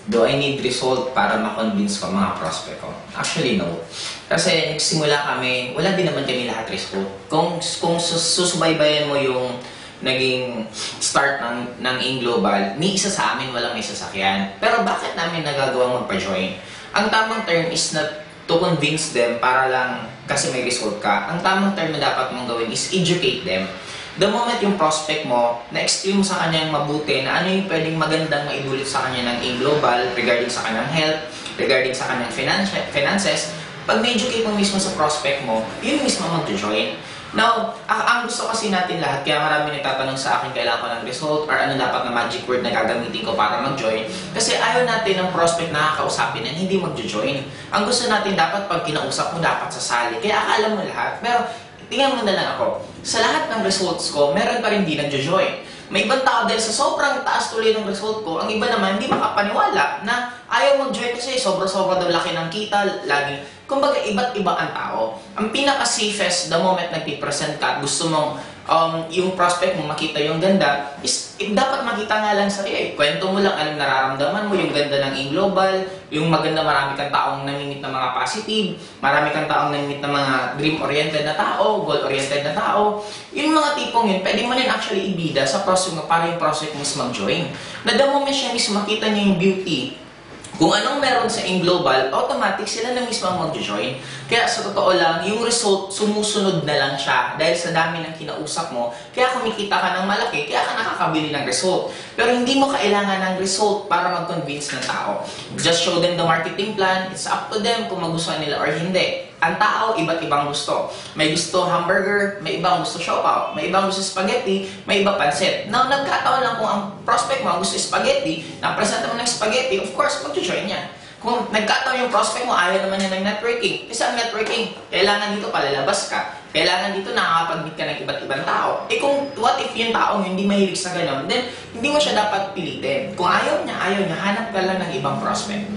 Do I need result para ma-convince ko mga prospect ko? Actually, no. Kasi nagsimula kami, wala din naman kami lahat result. Kung susubaybayan mo yung naging start ng InGlobal, ni isa sa amin walang may sasakyan. Pero bakit namin nagagawang magpa-join? Ang tamang term is not to convince them para lang kasi may result ka. Ang tamang term na dapat mong gawin is educate them. The moment yung prospect mo, na-explain mo sa kanya yung mabuti na ano yung pwedeng magandang maidulot sa kanya ng InGlobal regarding sa kanyang health, regarding sa kanyang finances, pag na-educate mo mismo sa prospect mo, yun mismo mag-join. Now, ang gusto kasi natin lahat, kaya marami nagtatanong sa akin kailangan ko ng result or ano dapat na magic word na gagamitin ko para mag-join. Kasi ayaw natin ng prospect na kakausapin na hindi mag-join. Ang gusto natin dapat pag kinausap mo dapat sasali. Kaya akala mo lahat. Pero tingnan mo na lang ako. Sa lahat ng results ko, meron pa rin di nag-join. May ibang tao dahil sa sobrang taas tuloy ng result ko, ang iba naman hindi makapaniwala na ayaw mag-join kasi sobra-sobra daw laki ng kita, lagi. Kumbaga, iba't iba ang tao. Ang pinaka-safest, the moment nagpipresent ka at gusto mong yung prospect mo makita yung ganda, is dapat makita nga lang sa'yo eh. Kwento mo lang anong nararamdaman mo, yung ganda ng InGlobal, yung maganda marami kang taong namimit ng mga positive, marami kang taong namimit ng mga dream-oriented na tao, goal-oriented na tao. Yung mga tipong yun, pwede mo rin actually ibida sa prospect mo para yung prospect mismo mag-join. Na the moment siya mismo makita niya yung beauty, kung anong meron sa InGlobal, automatic sila na mismo ang mag-join. Kaya sa totoo lang, yung result, sumusunod na lang siya dahil sa dami ng kinausap mo. Kaya kumikita ka ng malaki, kaya ka nakakabili ng result. Pero hindi mo kailangan ng result para mag-convince ng tao. Just show them the marketing plan, it's up to them kung magustuhan nila or hindi. Ang tao, iba't ibang gusto. May gusto hamburger, may ibang gusto siopaw, may ibang gusto spaghetti, may iba pansit. Now, nagkataon lang kung ang prospect mo gusto spaghetti, na-present mo ng spaghetti, of course, mag-join niya. Kung nagkataon yung prospect mo, ayaw naman niya ng networking. Kasi ang networking, kailangan dito palalabas ka. Kailangan dito nakakapag-meet ka ng iba't ibang tao. Eh kung what if yung taong hindi mahilig sa ganun, then hindi mo siya dapat pilitin. Kung ayaw niya, hanap ka lang ng ibang prospect.